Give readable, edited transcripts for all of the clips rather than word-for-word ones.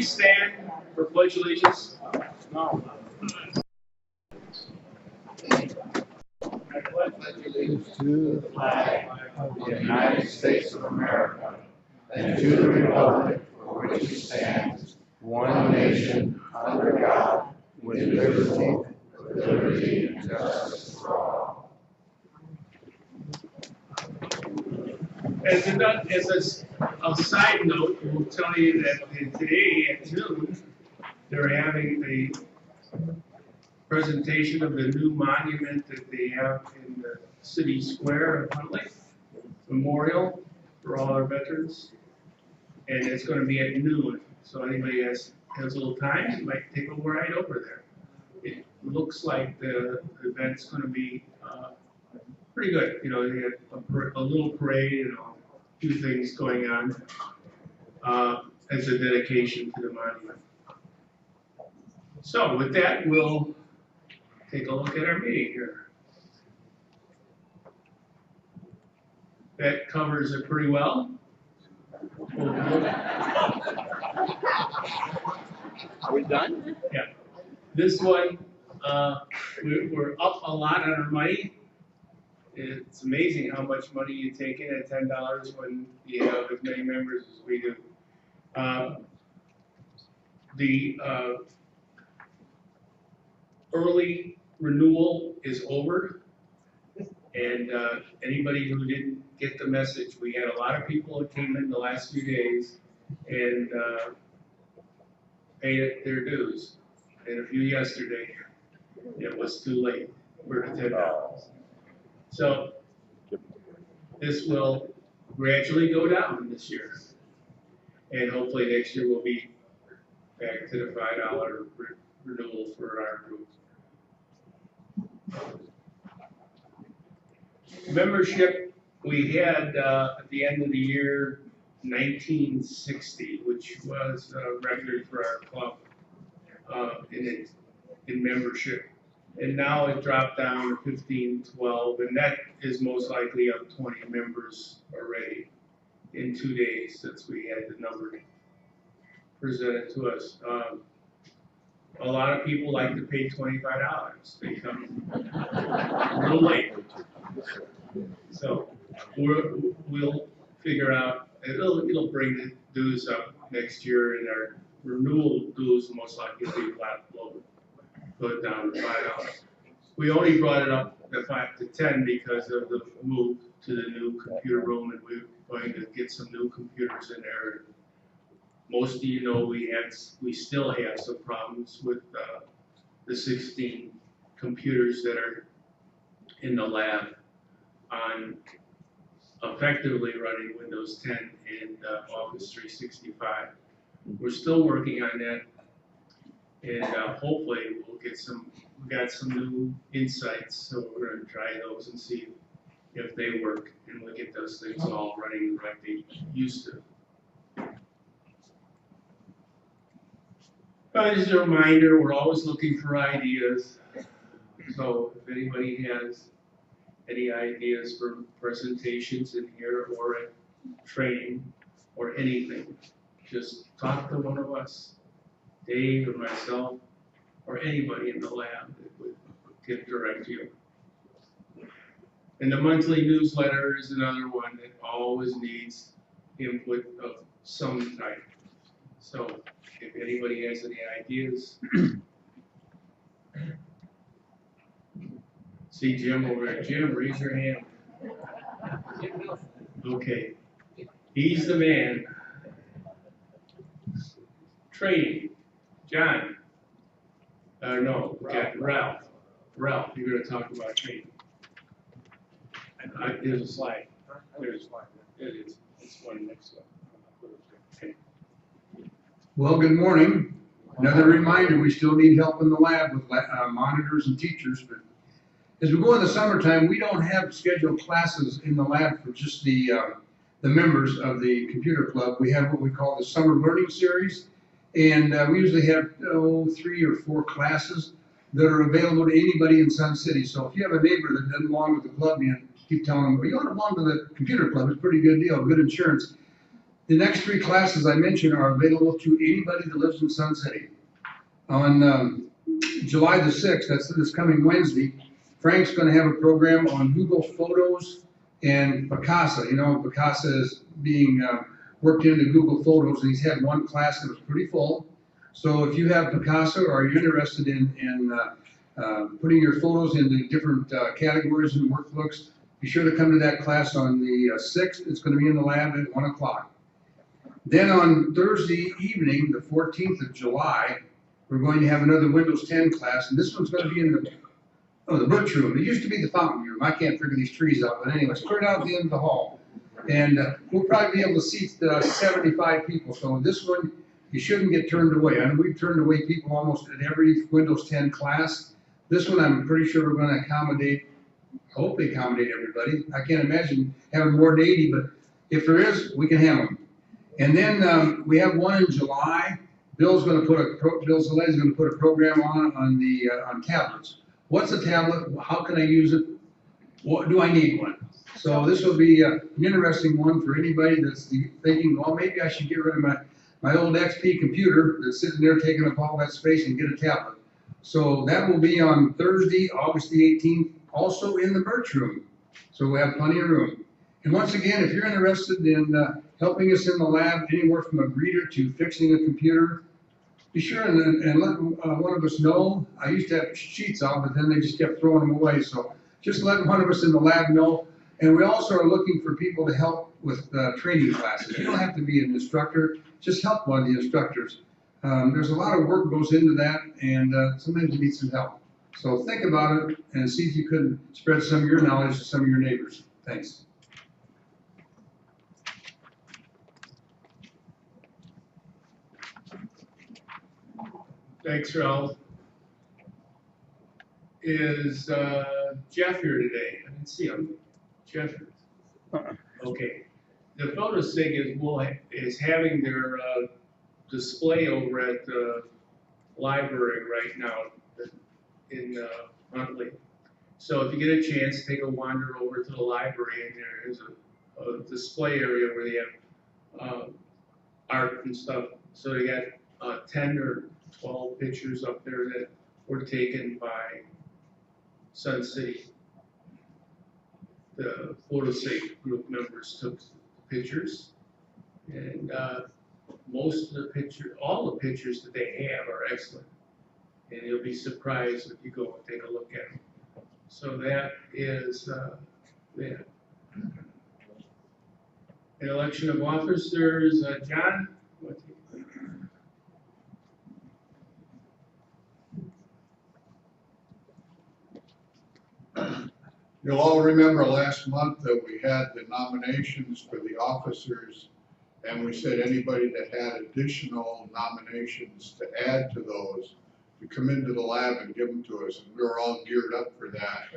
please stand for Pledge Allegiance? No. I pledge allegiance to the flag of the United States of America and to the republic for which it stands, one nation, under God, with liberty and justice for all. As a side note, we'll tell you that today at noon, they're having a presentation of the new monument that they have in the city square of Huntley, memorial for all our veterans. And it's going to be at noon, so anybody has a little time, you might take a ride over there. It looks like the event's going to be pretty good. You know, they have a little parade and a few things going on as a dedication to the monument. So with that, we'll take a look at our meeting here. That covers it pretty well. Are we done? Yeah. This one, we're up a lot on our money. It's amazing how much money you take in at $10 when you have as many members as we do. The early renewal is over, and anybody who didn't get the message, we had a lot of people that came in the last few days and paid their dues, and a few yesterday. It was too late. We're at $10. So this will gradually go down this year, and hopefully next year we'll be back to the $5 renewal for our group. Membership, we had at the end of the year 1960, which was a record for our club in membership. And now it dropped down to 1512, and that is most likely up 20 members already in 2 days since we had the number presented to us. A lot of people like to pay $25. They come a little late. So we'll figure out, it'll bring the dues up next year, and our renewal dues most likely will be flat below. Put it down to $5. We only brought it up to 5 to 10 because of the move to the new computer room, and we're going to get some new computers in there. Most of you know we still have some problems with the 16 computers that are in the lab on effectively running Windows 10 and Office 365. We're still working on that. And hopefully we'll get we got some new insights, so we're going to try those and see if they work, and we'll get those things all running like they used to. As a reminder, we're always looking for ideas, so if anybody has any ideas for presentations in here or at training or anything, just talk to one of us. Dave or myself, or anybody in the lab that can direct you. And the monthly newsletter is another one that always needs input of some type. So if anybody has any ideas, see Jim over there. Jim, raise your hand. Okay, he's the man. Training. John, no, we got Ralph. Ralph, you're going to talk about training. There's a slide. There's a slide. It is. It's one next one. Okay. Well, good morning. Another reminder, we still need help in the lab with monitors and teachers. But as we go in the summertime, we don't have scheduled classes in the lab for just the members of the computer club. We have what we call the summer learning series. And we usually have 3 or 4 classes that are available to anybody in Sun City. So if you have a neighbor that doesn't belong to the club, you keep telling them, well, you want to belong to the computer club. It's a pretty good deal, good insurance. The next 3 classes I mentioned are available to anybody that lives in Sun City. On July the 6th, that's this coming Wednesday, Frank's going to have a program on Google Photos and Picasa. You know, Picasa is being worked into Google Photos, and he's had one class that was pretty full. So if you have Picasa or you're interested in putting your photos into different categories and workbooks, be sure to come to that class on the 6th. It's going to be in the lab at 1 o'clock. Then on Thursday evening, the 14th of July, we're going to have another Windows 10 class, and this one's going to be in the birch room. It used to be the fountain room. I can't figure these trees out, but anyway, it's cleared out at the end of the hall. And we'll probably be able to seat 75 people. So this one, you shouldn't get turned away. I know we've turned away people almost at every Windows 10 class. This one, I'm pretty sure we're going to accommodate, hopefully accommodate everybody. I can't imagine having more than 80, but if there is, we can handle them. And then we have one in July. Bill's Zelezzi's going to put a program on tablets. What's a tablet? How can I use it? What do I need one? So this will be an interesting one for anybody that's thinking, well, maybe I should get rid of my old XP computer that's sitting there taking up all that space and get a tablet. So that will be on Thursday, August the 18th, also in the birch room. So we have plenty of room. And once again, if you're interested in helping us in the lab, anywhere from a greeter to fixing a computer, be sure and let one of us know. I used to have sheets out, but then they just kept throwing them away. So just let one of us in the lab know. And we also are looking for people to help with training classes. You don't have to be an instructor, just help one of the instructors. There's a lot of work goes into that, and sometimes you need some help. So think about it and see if you can spread some of your knowledge to some of your neighbors. Thanks. Thanks, Ralph. Is Jeff here today? I didn't see him. Jeff? Okay. The photo sig is having their display over at the library right now in Huntley. So if you get a chance, take a wander over to the library, and there is a display area where they have art and stuff. So they got 10 or 12 pictures up there that were taken by Sun City. The PhotoSig group members took pictures, and all the pictures that they have are excellent, and you'll be surprised if you go and take a look at them. So that is that. An election of officers, John. What? You'll all remember last month that we had the nominations for the officers, and we said anybody that had additional nominations to add to those to come into the lab and give them to us, and we were all geared up for that.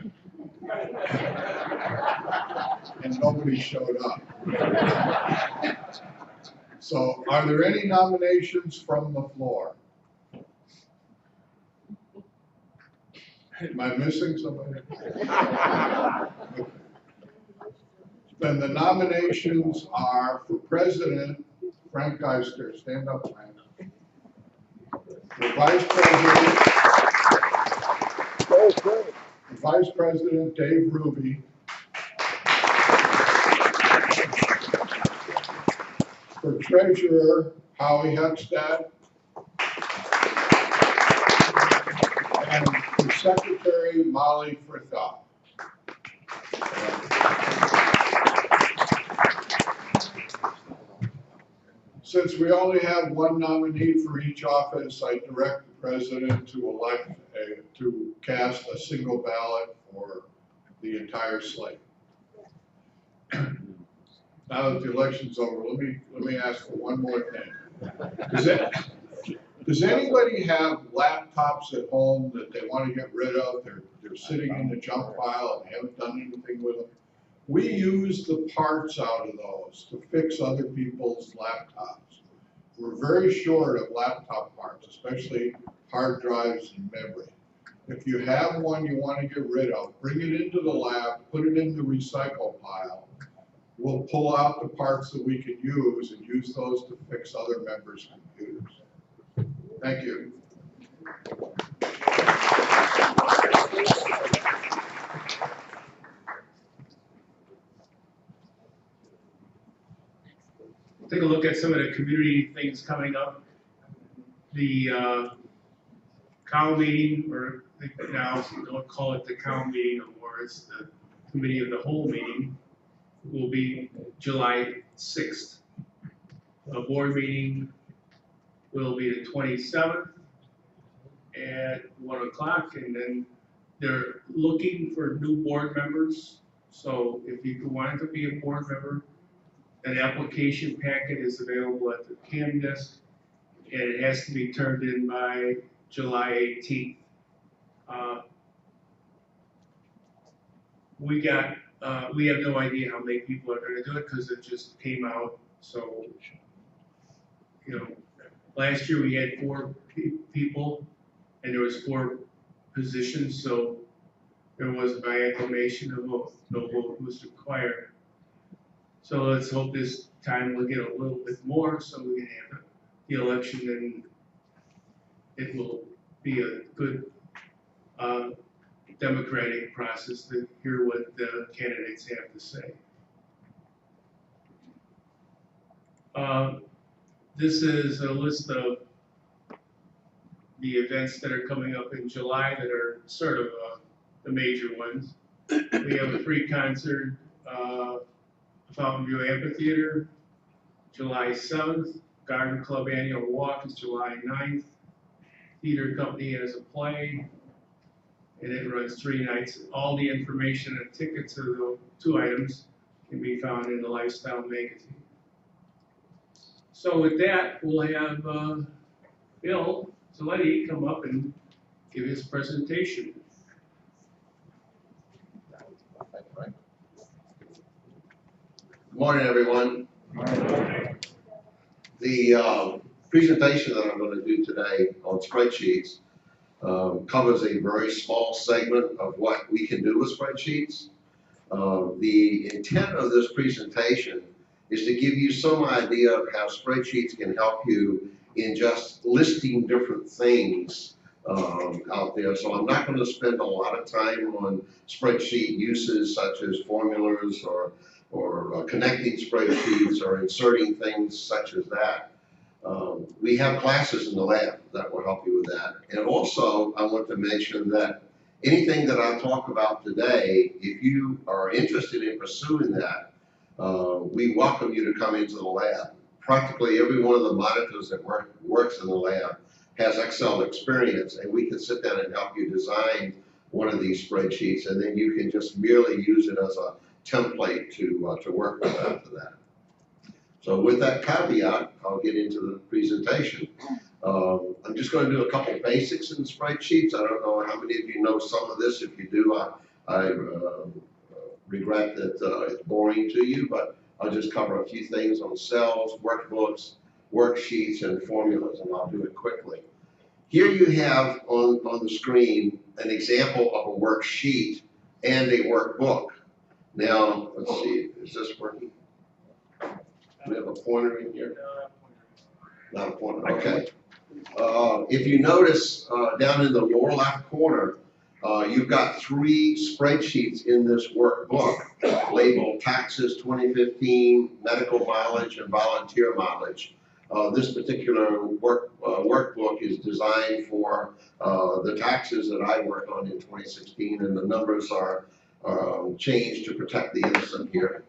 And nobody showed up. So are there any nominations from the floor? Am I missing somebody? Then the nominations are for President Frank Geister. Stand up, Frank. For Vice President Dave Ruby. For Treasurer Howie Huckstad. And for Secretary Molly Frithop. Since we only have one nominee for each office, I direct the president to cast a single ballot for the entire slate. Now that the election's over, let me ask for one more thing. Does anybody have laptops at home that they want to get rid of? They're sitting in the junk pile and they haven't done anything with them. We use the parts out of those to fix other people's laptops. We're very short of laptop parts, especially hard drives and memory. If you have one you want to get rid of, bring it into the lab, put it in the recycle pile, we'll pull out the parts that we can use and use those to fix other members' computers. Thank you. Take a look at some of the community things coming up. The cow meeting, or now don't call it the cow meeting anymore, it's the committee of the whole meeting, will be July 6th. A board meeting will be the 27th at 1 o'clock, and then they're looking for new board members. So if you wanted to be a board member, an application packet is available at the CAM desk, and it has to be turned in by July 18th. We have no idea how many people are gonna do it, because it just came out, so, you know, last year we had 4 people, and there was 4 positions, so there was by acclamation a vote, no vote was required. So let's hope this time we'll get a little bit more, so we can have the election, and it will be a good democratic process to hear what the candidates have to say. This is a list of the events that are coming up in July that are sort of the major ones. We have a free concert, Fountain View Amphitheater, July 7th. Garden Club Annual Walk is July 9th. Theater Company has a play, and it runs 3 nights. All the information and tickets of the 2 items can be found in the Lifestyle magazine. So with that, we'll have Bill Zaletti come up and give his presentation. Good morning, everyone. The presentation that I'm going to do today on spreadsheets covers a very small segment of what we can do with spreadsheets. The intent of this presentation is to give you some idea of how spreadsheets can help you in just listing different things out there. So I'm not going to spend a lot of time on spreadsheet uses such as formulas or connecting spreadsheets or inserting things such as that. We have classes in the lab that will help you with that. And also, I want to mention that anything that I talk about today, if you are interested in pursuing that, we welcome you to come into the lab. Practically every one of the monitors that works in the lab has Excel experience, and we can sit down and help you design one of these spreadsheets, and then you can just merely use it as a template to work with after that. So with that caveat, I'll get into the presentation. I'm just going to do a couple basics in the spreadsheets. I don't know how many of you know some of this. If you do, I regret that it's boring to you, but I'll just cover a few things on cells, workbooks, worksheets, and formulas, and I'll do it quickly. Here you have on the screen an example of a worksheet and a workbook. Now, let's see, is this working? Do we have a pointer in here? Not a pointer, okay. If you notice down in the lower left corner, you've got 3 spreadsheets in this workbook labeled Taxes 2015, Medical Mileage, and Volunteer Mileage. This particular workbook is designed for the taxes that I worked on in 2016, and the numbers are changed to protect the innocent here.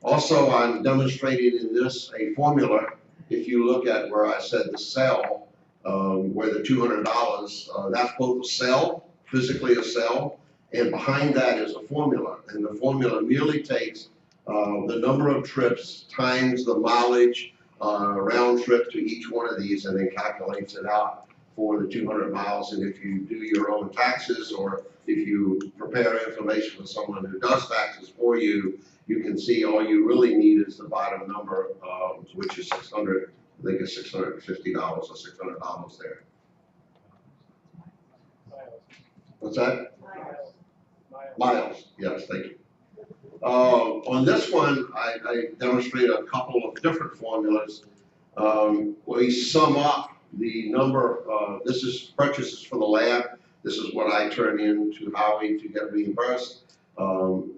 Also, I'm demonstrating in this a formula. If you look at where I said the cell, where the $200, that's both a cell, physically a cell, and behind that is a formula. And the formula merely takes the number of trips times the mileage round trip to each one of these, and then calculates it out for the 200 miles. And if you do your own taxes, or if you prepare information for someone who does taxes for you, you can see all you really need is the bottom number, which is 600. I think it's $650 or $600 there. What's that? Miles. Yes, thank you. On this one, I demonstrate a couple of different formulas. We sum up the number, this is purchases for the lab. This is what I turn in to Howie to get reimbursed.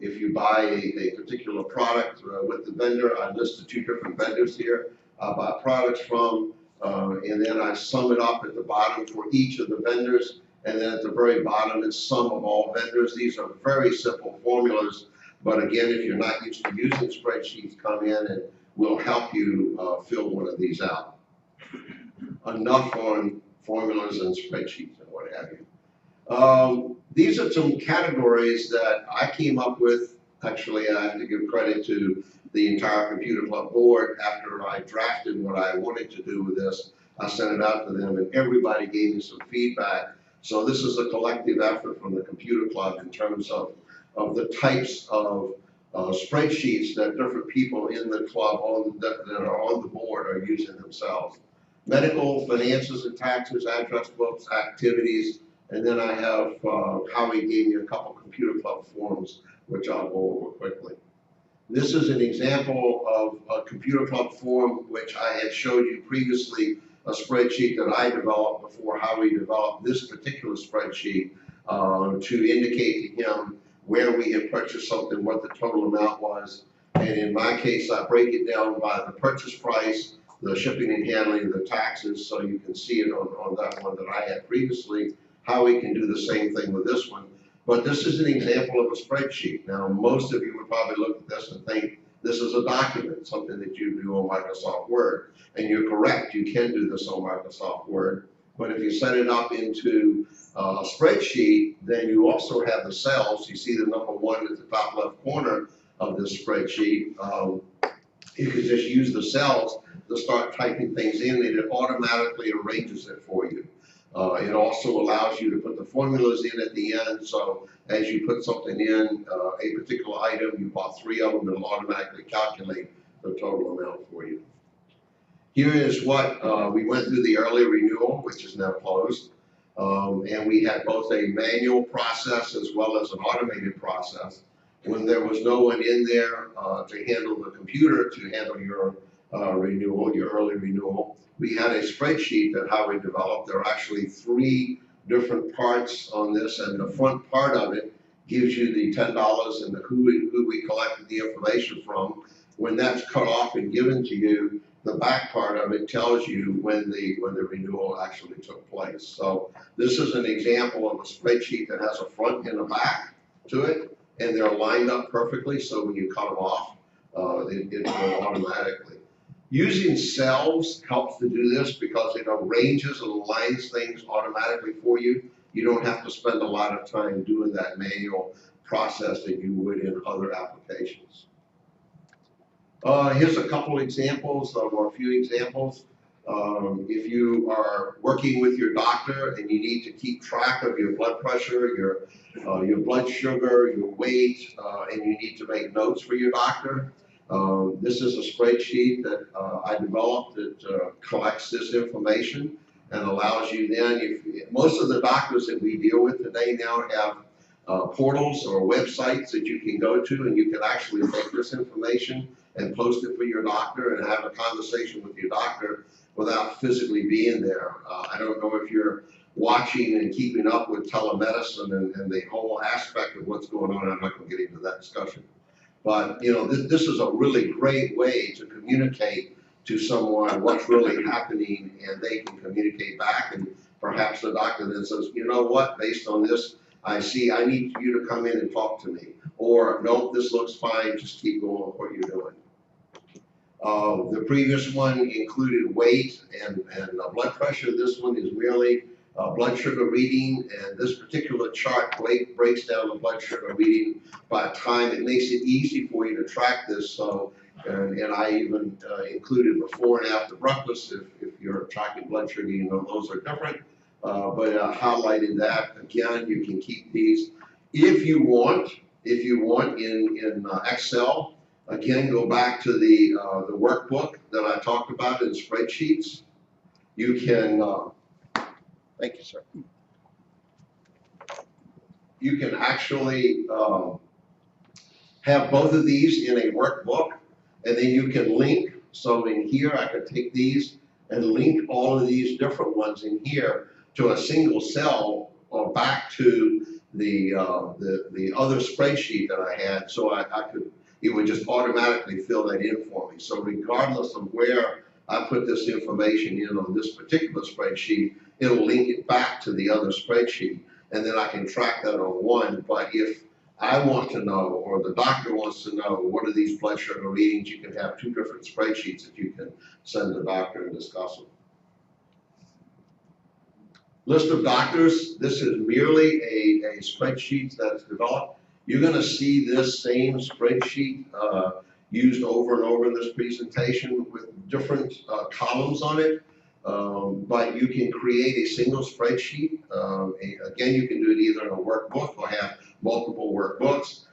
If you buy a particular product with the vendor, I listed 2 different vendors here I buy products from, and then I sum it up at the bottom for each of the vendors, and then at the very bottom, it's sum of all vendors. These are very simple formulas, but again, if you're not used to using spreadsheets, come in and we'll help you fill one of these out. Enough on formulas and spreadsheets and what have you. These are some categories that I came up with. Actually, I have to give credit to the entire Computer Club board. After I drafted what I wanted to do with this, I sent it out to them and everybody gave me some feedback. So this is a collective effort from the Computer Club in terms of the types of spreadsheets that different people in the club that are on the board are using themselves. Medical, finances and taxes, address books, activities, and then I have, Howie gave me a couple Computer Club forms, which I'll go over quickly. This is an example of a Computer Club form, which I had showed you previously, a spreadsheet that I developed before Howie developed this particular spreadsheet to indicate to him where we had purchased something, what the total amount was. And in my case, I break it down by the purchase price, the shipping and handling, the taxes, so you can see it on that one that I had previously. Howie can do the same thing with this one. But this is an example of a spreadsheet. Now, most of you would probably look at this and think this is a document, something that you do on Microsoft Word. And you're correct, you can do this on Microsoft Word. But if you set it up into a spreadsheet, then you also have the cells. You see the number 1 at the top left corner of this spreadsheet. You could just use the cells to start typing things in, and it automatically arranges it for you. It also allows you to put the formulas in at the end, so as you put something in, a particular item, you bought 3 of them, it'll automatically calculate the total amount for you. Here is what we went through the early renewal, which is now closed, and we had both a manual process as well as an automated process. When there was no one in there to handle the computer, to handle your renewal, your early renewal, we had a spreadsheet that Howie developed. There are actually 3 different parts on this, and the front part of it gives you the $10 and the who we collected the information from. When that's cut off and given to you, the back part of it tells you when the renewal actually took place. So this is an example of a spreadsheet that has a front and a back to it, and they're lined up perfectly, so when you cut them off, it will automatically. Using cells helps to do this because it arranges and aligns things automatically for you. You don't have to spend a lot of time doing that manual process that you would in other applications. Here's a couple examples, or a few examples. If you are working with your doctor and you need to keep track of your blood pressure, your blood sugar, your weight, and you need to make notes for your doctor, this is a spreadsheet that I developed that collects this information and allows you then, most of the doctors that we deal with today now have portals or websites that you can go to, and you can actually take this information and post it for your doctor and have a conversation with your doctor without physically being there. I don't know if you're watching and keeping up with telemedicine and the whole aspect of what's going on. I'm not going to get into that discussion. But you know, this is a really great way to communicate to someone what's really happening, and they can communicate back, and perhaps the doctor then says, you know what, based on this, I see I need you to come in and talk to me. Or, nope, this looks fine, just keep going with what you're doing. The previous one included weight and blood pressure. This one is merely blood sugar reading, and this particular chart breaks down the blood sugar reading by time. It makes it easy for you to track this. So, and I even included before and after breakfast. If you're tracking blood sugar, you know those are different. But I highlighted that. Again, you can keep these if you want. If you want in Excel. Again, go back to the workbook that I talked about in spreadsheets. You can, thank you, sir. You can actually have both of these in a workbook, and then you can link. So in here, I could take these and link all of these different ones in here to a single cell or back to the other spreadsheet that I had, so I could, it would just automatically fill that in for me. So regardless of where I put this information in on this particular spreadsheet, it'll link it back to the other spreadsheet, and then I can track that on one. But if I want to know, or the doctor wants to know, what are these blood sugar readings, you can have two different spreadsheets that you can send the doctor and discuss them. List of doctors, this is merely a spreadsheet that's developed. You're gonna see this same spreadsheet used over and over in this presentation with different columns on it. But you can create a single spreadsheet. Again, you can do it either in a workbook or have multiple workbooks.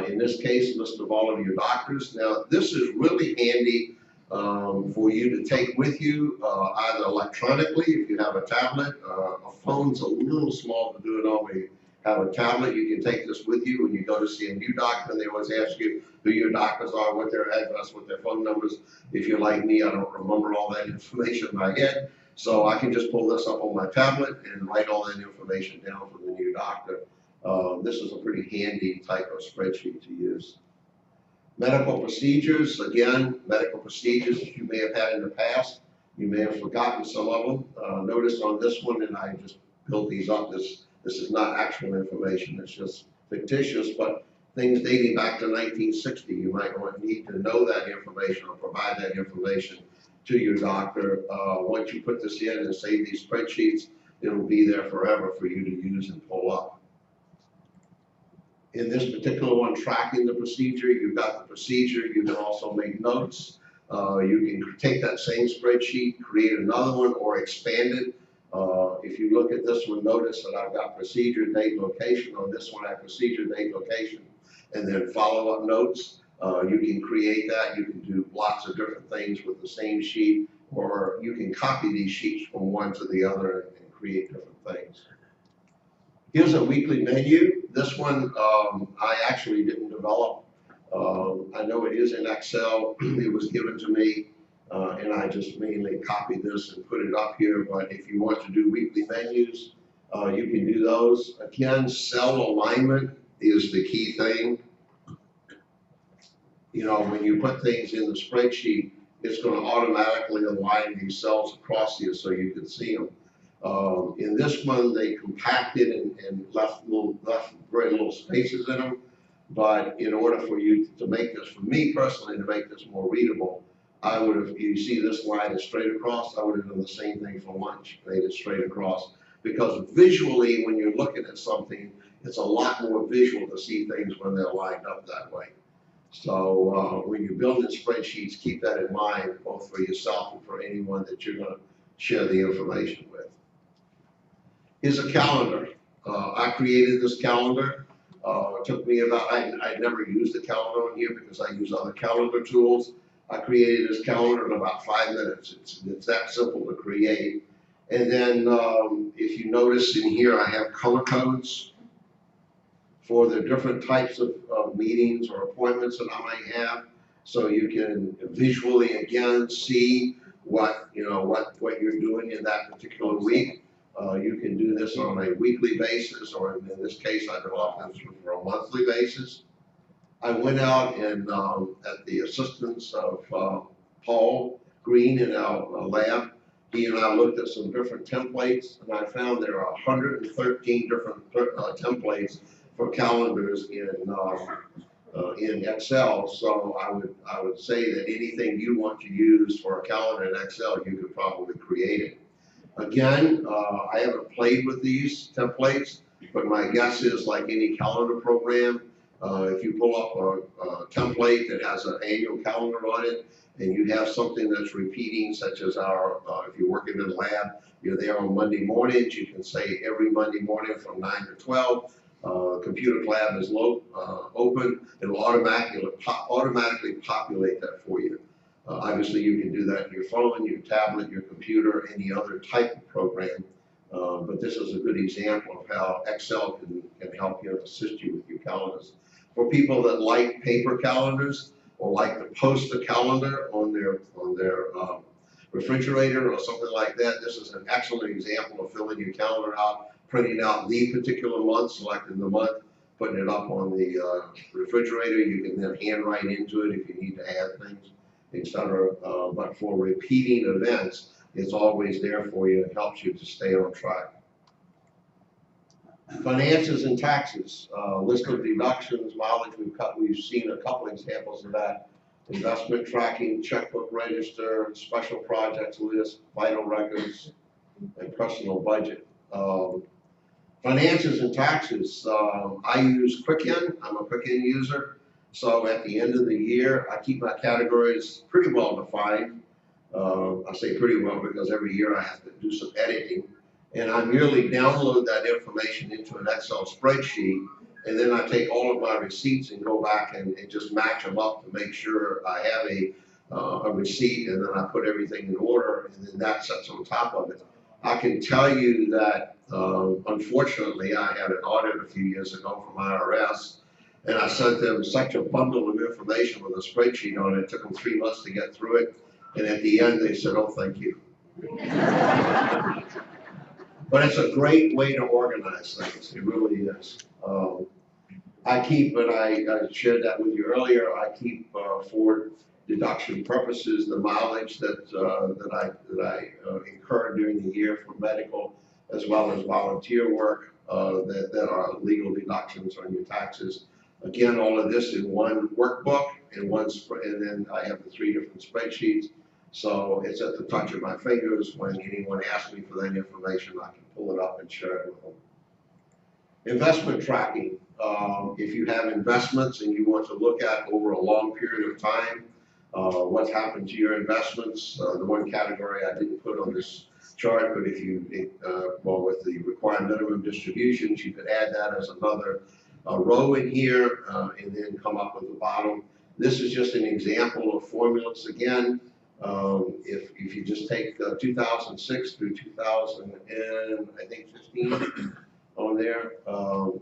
In this case, list of all of your doctors. Now, this is really handy for you to take with you, either electronically if you have a tablet. A phone's a little small to do it on, but you have a tablet, you can take this with you when you go to see a new doctor, and they always ask you who your doctors are, what their address, what their phone numbers. If you're like me, I don't remember all that information in my head, so I can just pull this up on my tablet and write all that information down for the new doctor. This is a pretty handy type of spreadsheet to use. Medical procedures, again, medical procedures you may have had in the past. You may have forgotten some of them. Notice on this one, and I just built these up, this is not actual information, it's just fictitious, but things dating back to 1960, you might need to know that information or provide that information to your doctor. Once you put this in and save these spreadsheets, it'll be there forever for you to use and pull up. In this particular one, tracking the procedure, you've got the procedure, you can also make notes. You can take that same spreadsheet, create another one, or expand it. If you look at this one, notice that I've got procedure, date, location. On this one, I have procedure, date, location, and then follow-up notes. You can create that. You can do lots of different things with the same sheet, or you can copy these sheets from one to the other and create different things. Here's a weekly menu. This one I actually didn't develop. I know it is in Excel. It was given to me, and I just mainly copied this and put it up here. But if you want to do weekly menus, you can do those. Again, cell alignment is the key thing. You know, when you put things in the spreadsheet, it's going to automatically align these cells across here so you can see them. In this one, they compacted and left very little spaces in them. But in order for you to make this, for me personally, to make this more readable, I would have, you see this line is straight across, I would have done the same thing for lunch, made it straight across. Because visually, when you're looking at something, it's a lot more visual to see things when they're lined up that way. So when you're building spreadsheets, keep that in mind, both for yourself and for anyone that you're going to share the information with. Here's a calendar. I created this calendar. It took me about, I never used the calendar on here because I use other calendar tools. I created this calendar in about 5 minutes. It's that simple to create. And then if you notice in here, I have color codes for the different types of meetings or appointments that I might have. So you can visually, again, see what you're doing in that particular week. You can do this on a weekly basis, or in this case, I developed this for a monthly basis. I went out and at the assistance of Paul Green in our lab, he and I looked at some different templates, and I found there are 113 different templates for calendars in Excel. So I would say that anything you want to use for a calendar in Excel, you could probably create it. Again, I haven't played with these templates, but my guess is like any calendar program, if you pull up a template that has an annual calendar on it, and you have something that's repeating, such as our, if you're working in the lab, you're there on Monday mornings, you can say every Monday morning from 9 to 12, computer lab is open, it'll automatically populate that for you. Obviously, you can do that on your phone, your tablet, your computer, any other type of program. But this is a good example of how Excel can help you and assist you with your calendars. For people that like paper calendars or like to post a calendar on their refrigerator or something like that, this is an excellent example of filling your calendar out, printing out the particular month, selecting the month, putting it up on the refrigerator. You can then handwrite into it if you need to add things, etc. But for repeating events, it's always there for you and helps you to stay on track. Finances and taxes, list of deductions, mileage, we've seen a couple examples of that. Investment tracking, checkbook register, special projects list, vital records, and personal budget. Finances and taxes, I use Quicken. I'm a Quicken user. So at the end of the year, I keep my categories pretty well defined. I say pretty well because every year I have to do some editing. And I merely download that information into an Excel spreadsheet, and then I take all of my receipts and go back and just match them up to make sure I have a receipt, and then I put everything in order, and then that sits on top of it. I can tell you that, unfortunately, I had an audit a few years ago from IRS, and I sent them such a bundle of information with a spreadsheet on it. It took them 3 months to get through it, and at the end they said, "Oh, thank you." But it's a great way to organize things. It really is. I keep, and I shared that with you earlier, I keep for deduction purposes the mileage that I incur during the year for medical as well as volunteer work that are legal deductions on your taxes. Again, all of this in one workbook and then I have the 3 different spreadsheets. So it's at the touch of my fingers. When anyone asks me for that information, I can pull it up and share it with them. Investment tracking. If you have investments and you want to look at over a long period of time, what's happened to your investments. The one category I didn't put on this chart, but if you, with the required minimum distributions, you could add that as another row in here and then come up with the bottom. This is just an example of formulas again. If you just take 2006 through 2015 on there,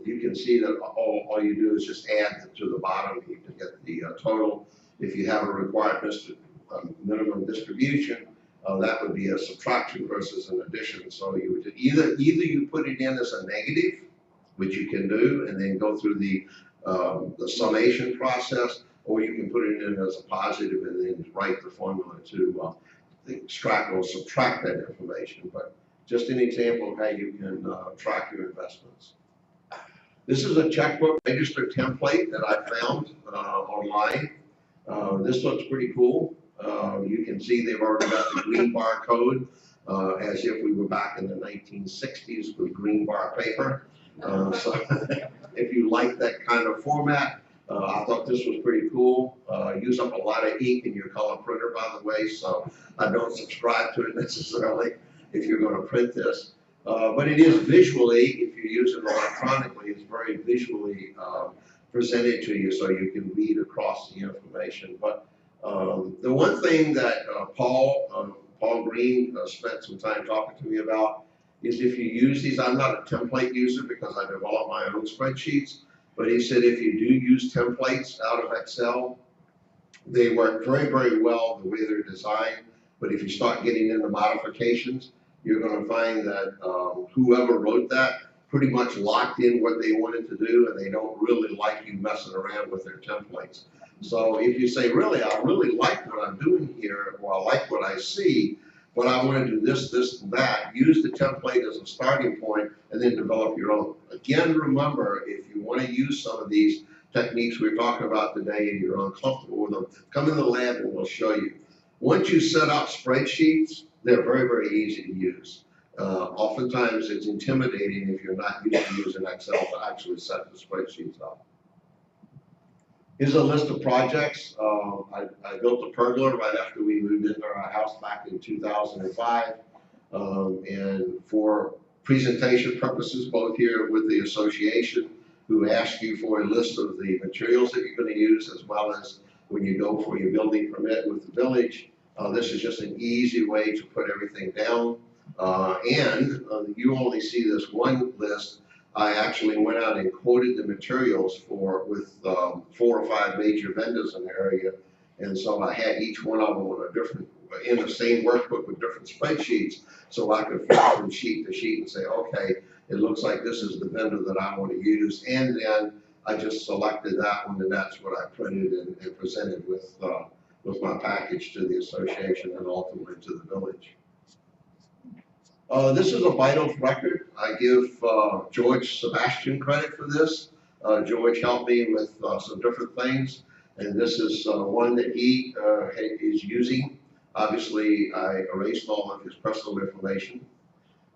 you can see that all you do is just add to the bottom to get the total. If you have a required minimum distribution, that would be a subtraction versus an addition. So you would either you put it in as a negative, which you can do, and then go through the summation process, or you can put it in as a positive and then write the formula to extract or subtract that information. But just an example of how you can track your investments. This is a checkbook register template that I found online. This looks pretty cool. You can see they've already got the green bar code as if we were back in the 1960s with green bar paper. So if you like that kind of format, I thought this was pretty cool. Use up a lot of ink in your color printer, by the way, so I don't subscribe to it necessarily if you're going to print this. But it is visually, if you use it electronically, it's very visually presented to you so you can read across the information. But the one thing that Paul Green spent some time talking to me about is if you use these, I'm not a template user because I develop my own spreadsheets, but he said if you do use templates out of Excel, they work very, very well the way they're designed. But if you start getting into modifications, you're going to find that whoever wrote that pretty much locked in what they wanted to do, and they don't really like you messing around with their templates. So if you say, really, I really like what I'm doing here, or I like what I see, but I want to do this, this, and that, use the template as a starting point and then develop your own. Again, remember, if you want to use some of these techniques we're talking about today and you're uncomfortable with them, come in the lab and we'll show you. Once you set up spreadsheets, they're very, very easy to use. Oftentimes it's intimidating if you're not used to using Excel to actually set the spreadsheets up. Here's a list of projects. I built a pergola right after we moved into our house back in 2005. And for presentation purposes, both here with the association, who ask you for a list of the materials that you're going to use, as well as when you go for your building permit with the village. This is just an easy way to put everything down. You only see this one list. I actually went out and quoted the materials with 4 or 5 major vendors in the area. And so I had each one of them on a different, in the same workbook with different spreadsheets, so I could flip from sheet to sheet and say, okay, it looks like this is the vendor that I want to use. And then I just selected that one, and that's what I printed and presented with my package to the association and ultimately to the village. This is a vitals record. I give George Sebastian credit for this. George helped me with some different things, and this is one that he is using. Obviously, I erased all of his personal information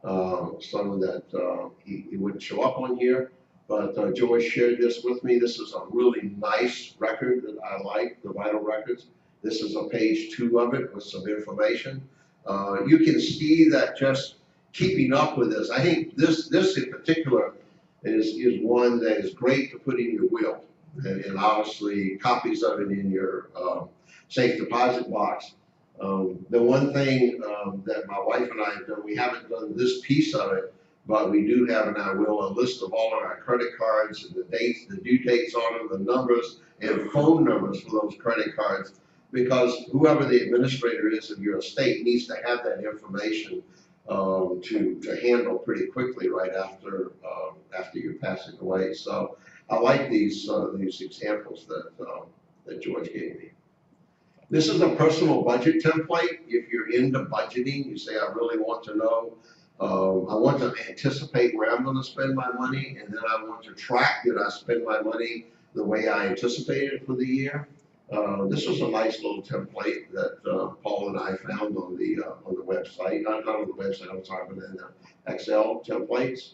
so that he wouldn't show up on here. But George shared this with me. This is a really nice record that I like, the vital records. This is on page 2 of it with some information. You can see that just keeping up with this. I think this in particular is one that is great to put in your will, and obviously copies of it in your safe deposit box. The one thing that my wife and I have done, we haven't done this piece of it, but we do have in our will a list of all of our credit cards and the dates, the due dates on them, the numbers and phone numbers for those credit cards, because whoever the administrator is of your estate needs to have that information to handle pretty quickly right after you're passing away. So I like these examples that George gave me. This is a personal budget template. If you're into budgeting, you say, I really want to know, I want to anticipate where I'm going to spend my money, and then I want to track that I spend my money the way I anticipated it for the year. This was a nice little template that Paul and I found on the website, not on the website, I'm sorry, but in the Excel templates.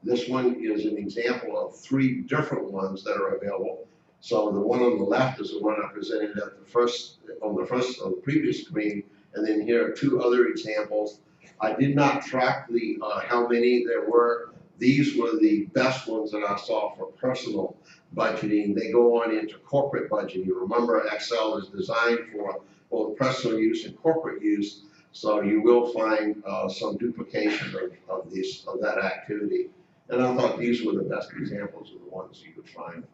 This one is an example of 3 different ones that are available. So the one on the left is the one I presented at on the previous screen, and then here are 2 other examples. I did not track the how many there were. These were the best ones that I saw for personal budgeting. They go on into corporate budgeting. You remember, Excel is designed for both personal use and corporate use, so you will find some duplication of that activity. And I thought these were the best examples of the ones you could find.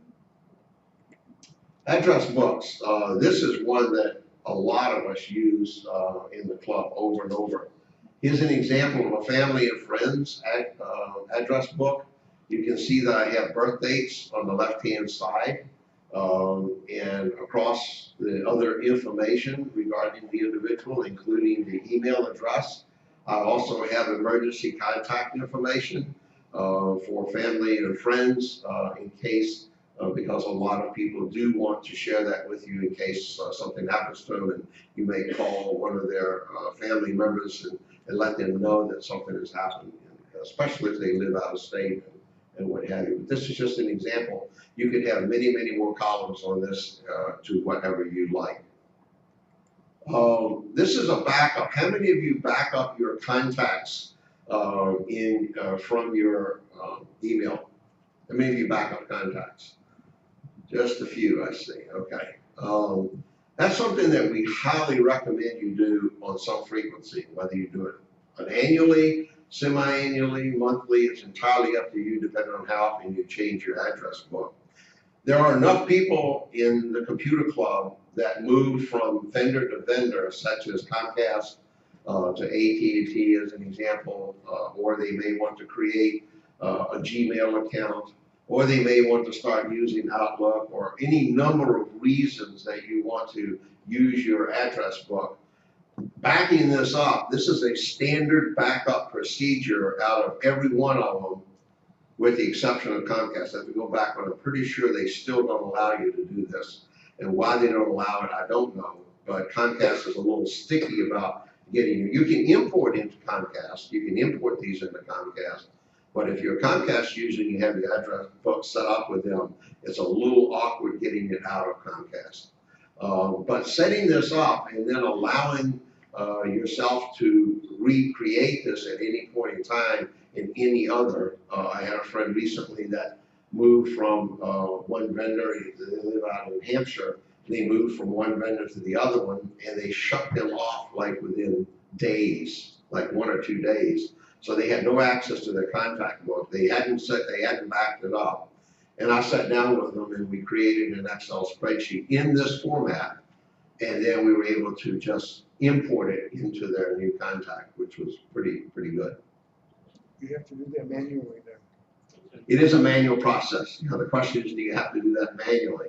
Address books. This is one that a lot of us use in the club over and over. Here's an example of a family and friends address book. You can see that I have birth dates on the left-hand side, and across the other information regarding the individual, including the email address. I also have emergency contact information for family and friends in case, because a lot of people do want to share that with you in case something happens to them, and you may call one of their family members and let them know that something has happened, especially if they live out of state and what have you. But this is just an example. You could have many, many more columns on this to whatever you like. This is a backup. How many of you back up your contacts from your email? How many of you back up contacts? Just a few, I see. Okay. That's something that we highly recommend you do on some frequency, whether you do it annually, semi-annually, monthly. It's entirely up to you, depending on how often you change your address book. There are enough people in the computer club that move from vendor to vendor, such as Comcast to AT&T as an example, or they may want to create a Gmail account, or they may want to start using Outlook, or any number of reasons that you want to use your address book. Backing this up, this is a standard backup procedure out of every one of them, with the exception of Comcast. I have to go back, but I'm pretty sure they still don't allow you to do this. And why they don't allow it, I don't know. But Comcast is a little sticky about getting you. You can import into Comcast. You can import these into Comcast. But if you're a Comcast user and you have your address book set up with them, it's a little awkward getting it out of Comcast. But setting this up and then allowing yourself to recreate this at any point in time in any other. I had a friend recently that moved from one vendor, they live out in New Hampshire, they moved from one vendor to the other one, and they shut them off like within days, like 1 or 2 days. So they had no access to their contact book. They hadn't backed it up. And I sat down with them and we created an Excel spreadsheet in this format. And then we were able to just import it into their new contact, which was pretty good. You have to do that manually then. It is a manual process. You know, the question is, do you have to do that manually?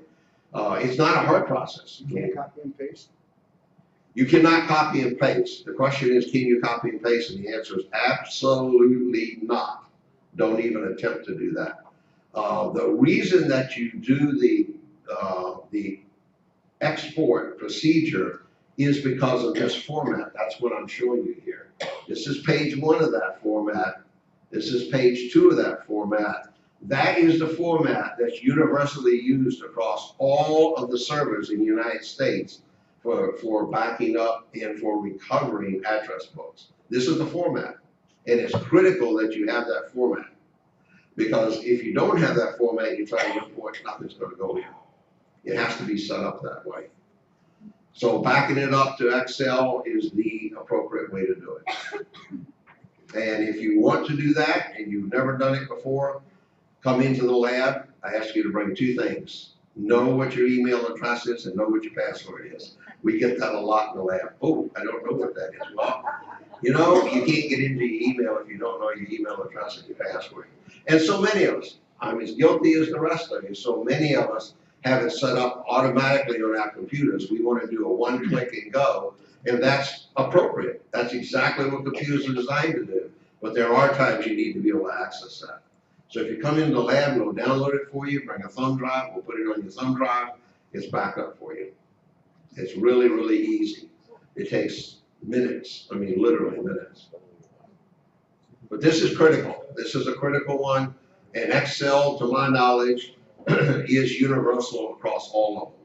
It's not a hard process. You can't copy and paste? You cannot copy and paste. The question is, can you copy and paste? And the answer is absolutely not. Don't even attempt to do that. The reason that you do the export procedure is because of this format. That's what I'm showing you here. This is page 1 of that format. This is page 2 of that format. That is the format that's universally used across all of the servers in the United States for backing up and for recovering address books. This is the format. And it's critical that you have that format. Because if you don't have that format, you try to import, nothing's going to go in. It has to be set up that way. So backing it up to Excel is the appropriate way to do it. And if you want to do that and you've never done it before, come into the lab. I ask you to bring 2 things. Know what your email address is and know what your password is. We get that a lot in the lab. Oh, I don't know what that is. Well, you know, you can't get into your email if you don't know your email address and your password. And so many of us, I'm as guilty as the rest of you, so many of us have it set up automatically on our computers. We want to do a 1-click and go, and that's appropriate. That's exactly what computers are designed to do. But there are times you need to be able to access that. So if you come into the lab, we'll download it for you, bring a thumb drive, we'll put it on your thumb drive, it's back up for you. It's really, really easy. It takes minutes, I mean literally minutes. But this is critical. This is a critical one, and Excel, to my knowledge, is universal across all of them.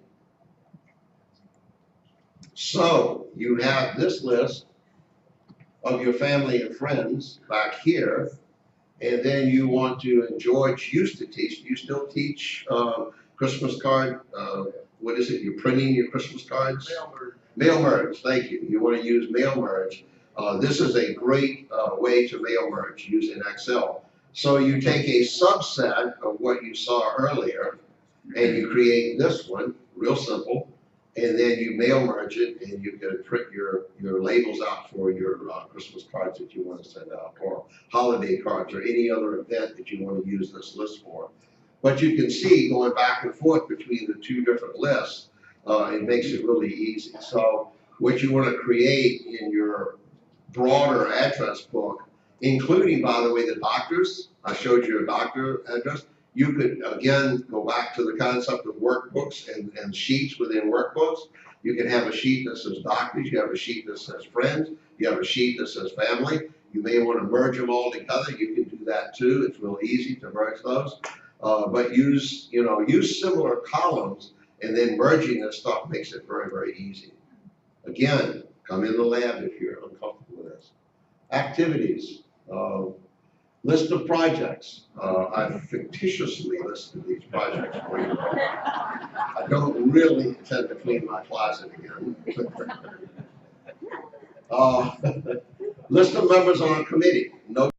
So you have this list of your family and friends back here, and then you want to, and George used to teach, do you still teach Christmas card, what is it, you're printing your Christmas cards? Mail merge. Mail merge, thank you. You want to use mail merge. This is a great way to mail merge using Excel. So you take a subset of what you saw earlier and you create this one, real simple, and then you mail merge it and you can print your labels out for your Christmas cards that you want to send out, or holiday cards, or any other event that you want to use this list for. But you can see going back and forth between the 2 different lists, it makes it really easy. So what you want to create in your broader address book, including, by the way, the doctors. I showed you a doctor address. You could, again, go back to the concept of workbooks and sheets within workbooks. You can have a sheet that says doctors, you have a sheet that says friends, you have a sheet that says family. You may want to merge them all together. You can do that too. It's real easy to merge those. But use similar columns, and then merging this stuff makes it very, very easy. Again, come in the lab if you're uncomfortable with this. Activities, list of projects. I've fictitiously listed these projects for you. I don't really intend to clean my closet again. List of members on a committee. No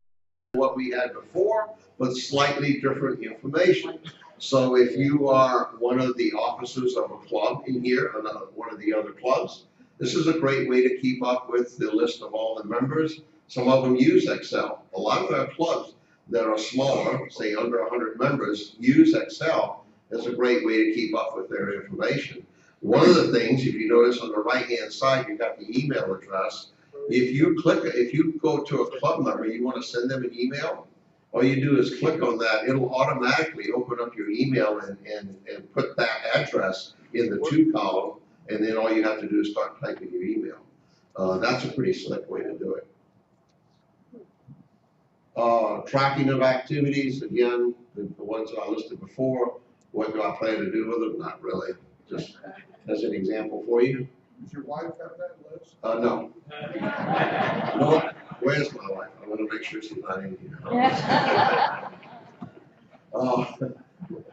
what we had before, but slightly different information. So if you are one of the officers of a club in here, one of the other clubs, this is a great way to keep up with the list of all the members. Some of them use Excel. A lot of our clubs that are smaller, say under 100 members, use Excel as a great way to keep up with their information. One of the things, if you notice on the right-hand side, you've got the email address. If you go to a club member, you want to send them an email, all you do is click on that. It'll automatically open up your email and put that address in the to column, and then all you have to do is start typing your email. That's a pretty slick way to do it. Tracking of activities, again, the ones that I listed before. What do I plan to do with them? Not really. Just as an example for you. Does your wife have that list? No. No. Where's my wife? I want to make sure she's not in here.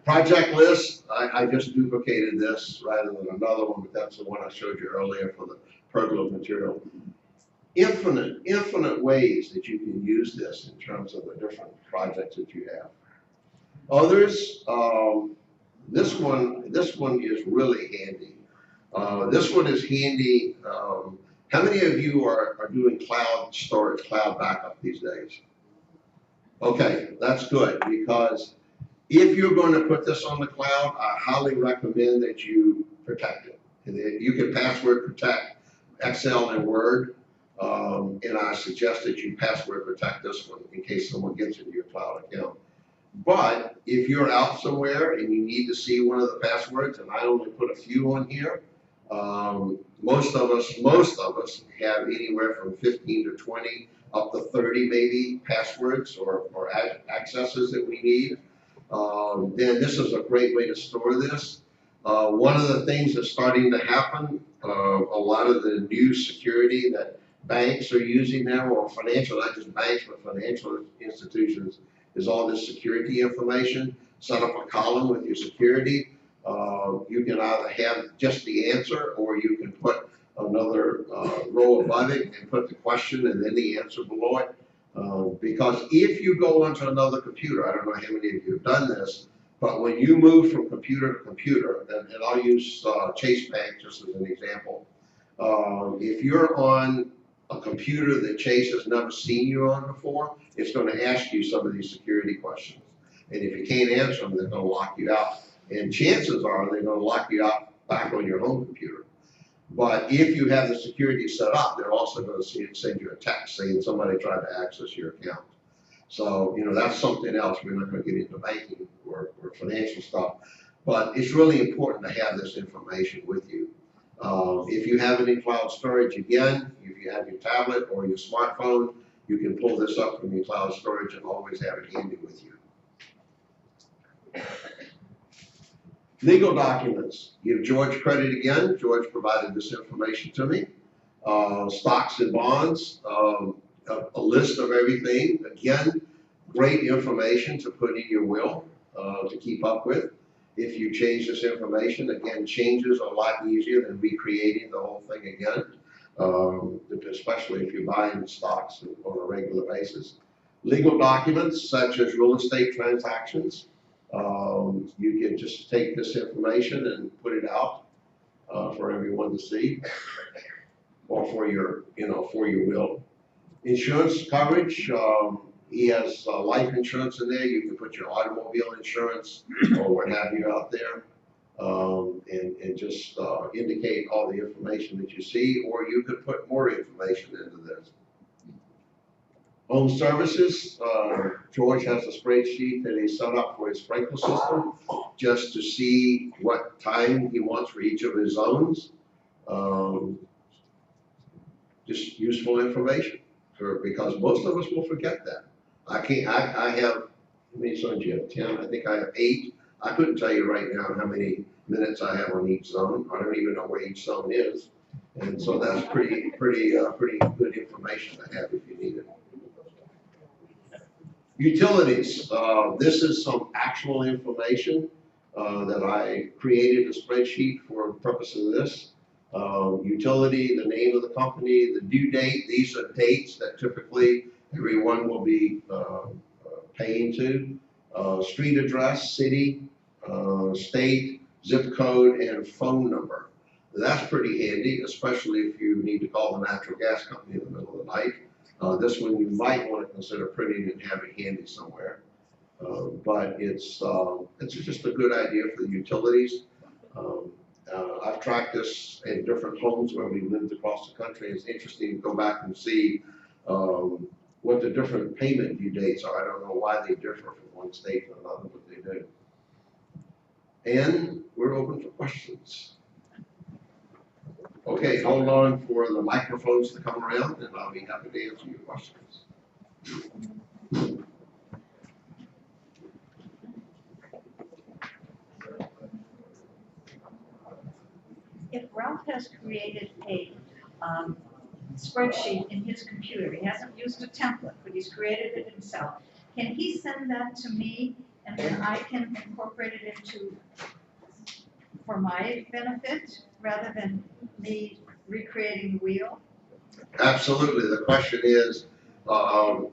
Project list. I just duplicated this rather than another one, but that's the one I showed you earlier for the pergola material. infinite ways that you can use this in terms of the different projects that you have. Others, this one is really handy. This one is handy. How many of you are doing cloud storage, cloud backup these days? Okay, that's good, because if you're going to put this on the cloud, I highly recommend that you protect it. And you can password protect Excel and Word, and I suggest that you password protect this one in case someone gets into your cloud account. But if you're out somewhere and you need to see one of the passwords, and I only put a few on here, most of us have anywhere from 15 to 20 up to 30 maybe passwords or accesses that we need. Then this is a great way to store this. One of the things that's starting to happen, a lot of the new security that banks are using now, or financial, not just banks, but financial institutions, is all this security information. Set up a column with your security. You can either have just the answer, or you can put another row above it and put the question and then the answer below it. Because if you go onto another computer, I don't know how many of you have done this, but when you move from computer to computer, and I'll use Chase Bank just as an example. If you're on a computer that Chase has never seen you on before, it's going to ask you some of these security questions. And if you can't answer them, they're going to lock you out. And chances are they're going to lock you out back on your home computer. But if you have the security set up, they're also going to send you a text saying somebody tried to access your account. So, that's something else. We're not going to get into banking or financial stuff. But it's really important to have this information with you. If you have it in cloud storage, again, if you have your tablet or your smartphone, you can pull this up from your cloud storage and always have it handy with you. Legal documents. Give George credit again. George provided this information to me. Stocks and bonds, a list of everything. Again, great information to put in your will to keep up with. If you change this information, again, changes are a lot easier than recreating the whole thing again, especially if you're buying stocks on a regular basis. Legal documents such as real estate transactions. You can just take this information and put it out for everyone to see, or for your will. Insurance coverage. He has life insurance in there. You can put your automobile insurance or what have you out there, and just indicate all the information that you see, or you could put more information into this. Home services, George has a spreadsheet that he set up for his sprinkler system just to see what time he wants for each of his zones. Just useful information because most of us will forget that. I have, how many zones do you have? 10, I think I have 8. I couldn't tell you right now how many minutes I have on each zone. I don't even know where each zone is. And so that's pretty good information to have if you need it. Utilities, this is some actual information that I created a spreadsheet for the purpose of this. Utility, the name of the company, the due date, these are dates that typically everyone will be paying to. Street address, city, state, zip code, and phone number. That's pretty handy, especially if you need to call the natural gas company in the middle of the night. This one you might want to consider printing and have it handy somewhere. But it's just a good idea for the utilities. I've tracked this in different homes where we lived across the country. It's interesting to go back and see what the different payment due dates are. I don't know why they differ from one state to another, but they do. And we're open for questions. Okay, hold on for the microphones to come around, and I'll be happy to answer your questions. If Ralph has created a spreadsheet in his computer, he hasn't used a template, but he's created it himself, can he send that to me and then I can incorporate it into, for my benefit, rather than me recreating the wheel? Absolutely. The question is,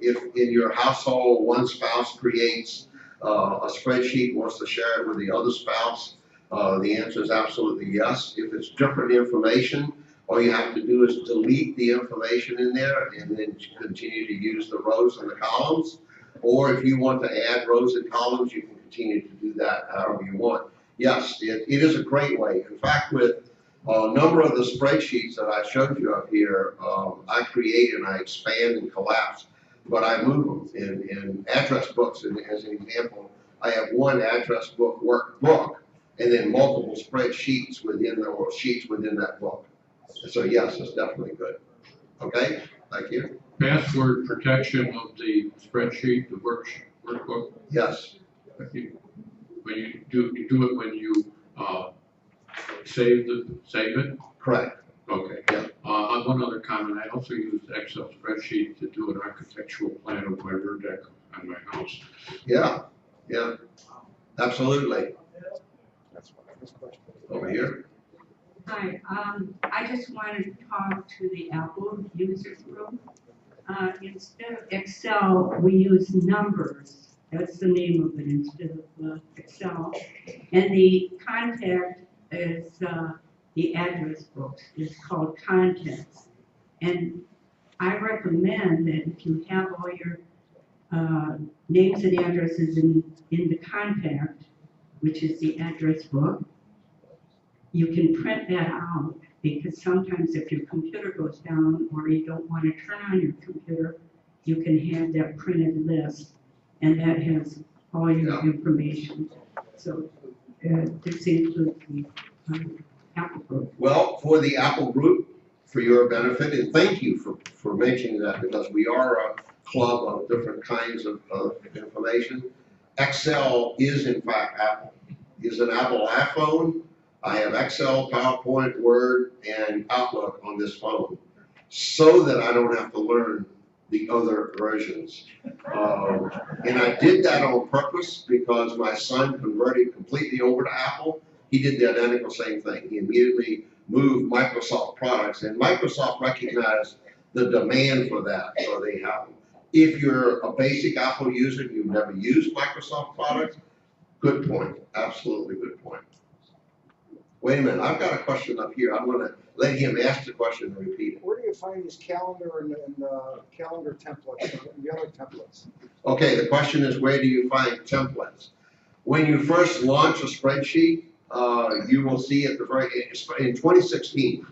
if in your household, one spouse creates a spreadsheet, wants to share it with the other spouse, the answer is absolutely yes. If it's different information, all you have to do is delete the information in there and then continue to use the rows and the columns. Or if you want to add rows and columns, you can continue to do that however you want. Yes, it is a great way. In fact, with a number of the spreadsheets that I showed you up here, I create and I expand and collapse, but I move them in address books. And as an example, I have one address book workbook and then multiple spreadsheets within the, or sheets within that book. So yes, it's definitely good. Okay, thank you. Password protection of the spreadsheet, the workbook. Yes, When you do it when you save it. correct. Okay. Yeah. One other comment. I also use Excel spreadsheet to do an architectural plan of my rear deck on my house. Yeah, yeah, absolutely. Over here. Hi, I just wanted to talk to the Apple user group. Instead of Excel, we use numbers. That's the name of it instead of Excel. And the contact is, the address books is called contacts. And I recommend that if you have all your names and addresses in the contact, which is the address book, you can print that out, because sometimes if your computer goes down or you don't want to turn on your computer, you can have that printed list, and that has all your information. So this includes the Apple group. Well, for the Apple group, for your benefit, and thank you for mentioning that, because we are a club of different kinds of information. Excel is in fact Apple. Is an Apple iPhone. I have Excel, PowerPoint, Word, and Outlook on this phone, so that I don't have to learn the other versions. And I did that on purpose because my son converted completely over to Apple. He did the identical same thing. He immediately moved Microsoft products, and Microsoft recognized the demand for that, so they have them. If you're a basic Apple user, you've never used Microsoft products, good point, absolutely good point. Wait a minute, I've got a question up here. I'm gonna let him ask the question and repeat it. Where do you find these calendar and calendar templates and the other templates? Okay, the question is, where do you find templates? When you first launch a spreadsheet, you will see at the very, in 2016,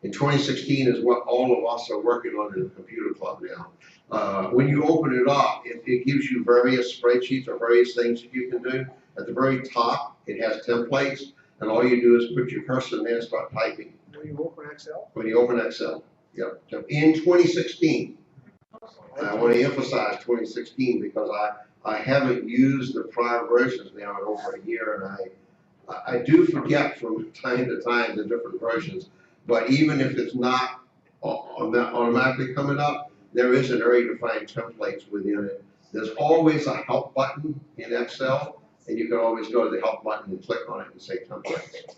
in 2016 is what all of us are working on in the computer club now. When you open it up, it gives you various spreadsheets or various things that you can do. At the very top, it has templates. And all you do is put your cursor in there and start typing. When you open Excel? When you open Excel, yep. In 2016, I want to emphasize 2016 because I haven't used the prior versions now in over a year, and I do forget from time to time the different versions. But even if it's not automatically coming up, there is an area to find templates within it. There's always a help button in Excel. And you can always go to the help button and click on it and say templates.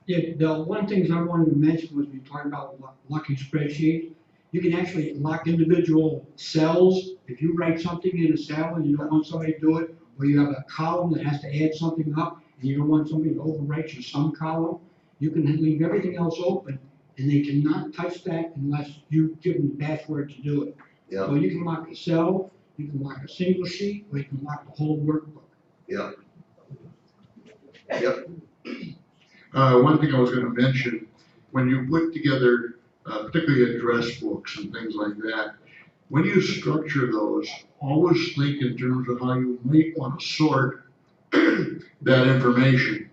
Yeah, the one thing I wanted to mention was we talked about locking spreadsheets. You can actually lock individual cells. If you write something in a cell and you don't want somebody to do it, or you have a column that has to add something up and you don't want somebody to overwrite your sum column, you can leave everything else open and they cannot touch that unless you give them the password to do it. Yeah. So you can lock a cell. You can lock a single sheet, or you can lock the whole workbook. Yep. Yep. One thing I was gonna mention, when you put together, particularly address books and things like that, when you structure those, always think in terms of how you might want to sort that information.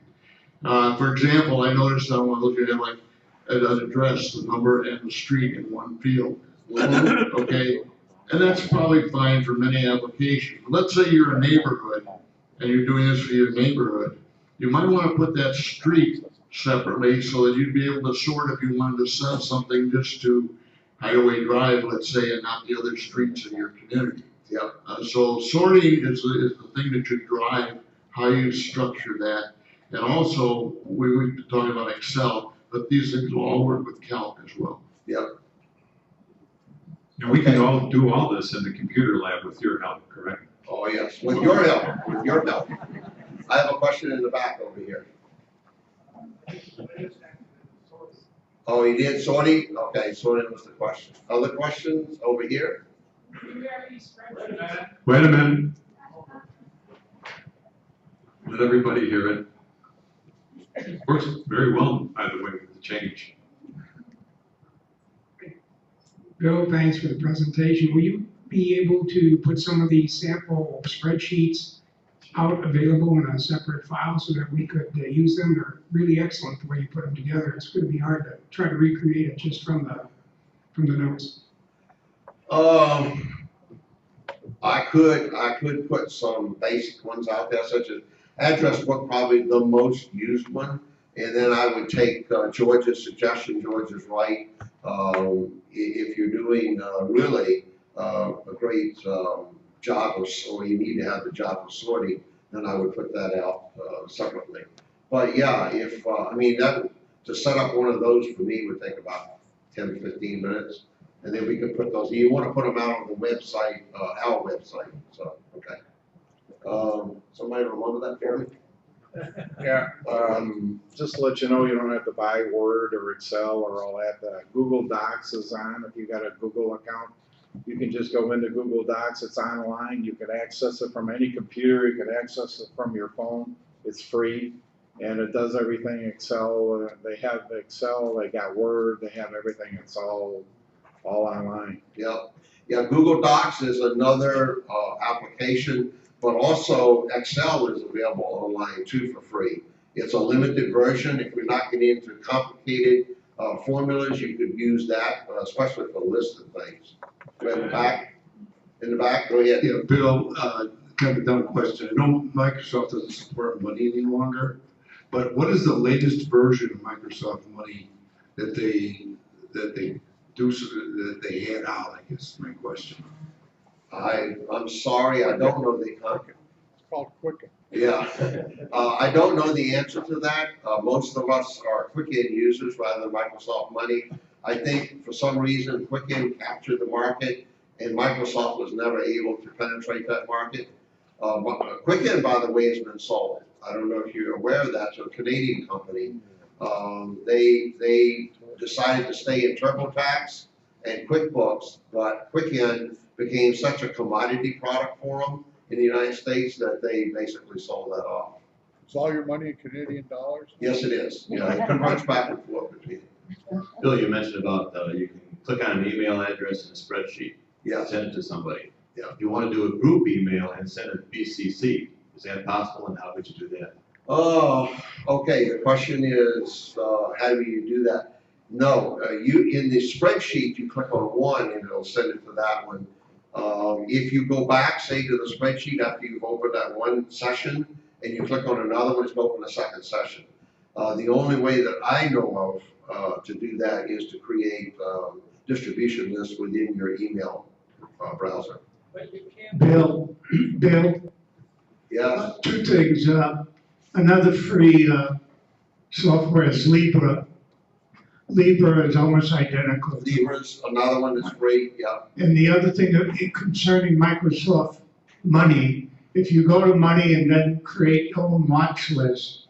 For example, I noticed on one of those you have like an address, the number, and the street in one field. Okay. And that's probably fine for many applications. Let's say you're a neighborhood and you're doing this for your neighborhood. You might want to put that street separately so that you'd be able to sort if you wanted to send something just to Hideaway Drive, let's say, and not the other streets in your community. Yep. So sorting is the thing that should drive how you structure that. And also, we've been talking about Excel, but these things will all work with Calc as well. Yep. And we can all do all this in the computer lab with your help, correct? Oh, yes, with your help, with your help. I have a question in the back over here. Oh, he did sorting? Okay, sorting was the question. Other questions over here? Wait a minute. Let everybody hear it. Works very well, by the way, with the change. Bill, thanks for the presentation. Will you be able to put some of these sample spreadsheets out available in a separate file so that we could use them? They're really excellent the way you put them together. It's going to be hard to try to recreate it just from the notes. I could put some basic ones out there, such as address book, probably the most used one. And then I would take George's suggestion. George is right. If you're doing really a great job of, or you need to have the job of sorting, then I would put that out separately. But yeah, if I mean that to set up one of those for me would take about 10 to 15 minutes, and then we could put those. You want to put them out on the website, our website. So okay. Somebody remember that for me? Yeah, just to let you know, you don't have to buy Word or Excel or all that. Google Docs is on. If you got a Google account, you can just go into Google Docs. It's online. You can access it from any computer. You can access it from your phone. It's free, and it does everything Excel. They have Excel. They got Word. They have everything. It's all online. Yep. Yeah, Google Docs is another application, but also Excel is available online too for free. It's a limited version. If you're not getting into complicated formulas, you could use that, especially for listed things. Go ahead, in the back, go ahead. Yeah, Bill, kind of a dumb question. I know Microsoft doesn't support Money any longer, but what is the latest version of Microsoft Money that they do, that they hand out, I guess is my question. I'm sorry, I don't know the It's called Quicken. yeah. I don't know the answer to that. Most of us are Quicken users rather than Microsoft Money. I think for some reason Quicken captured the market and Microsoft was never able to penetrate that market. Quicken, by the way, has been sold. I don't know if you're aware of that, to a Canadian company. They decided to stay in TurboTax and QuickBooks, but Quicken became such a commodity product for them in the United States that they basically sold that off. Is all your money in Canadian dollars? Yes, it is. Yeah, it converts back and forth between. Bill, you mentioned about you can click on an email address in a spreadsheet, Yeah. send it to somebody. Yeah. If you want to do a group email and send it BCC, is that possible, and how would you do that? Oh, okay. The question is, how do you do that? No, you in the spreadsheet, you click on one and it'll send it to that one. If you go back, say to the spreadsheet after you've opened that one session and you click on another one, it's going to open a second session. The only way that I know of to do that is to create distribution lists within your email browser. Bill, Yes. two things. Another free software is Libra. Libra is almost identical. Libra's another one that's free, yeah. And the other thing concerning Microsoft Money, if you go to Money and then create your own watch list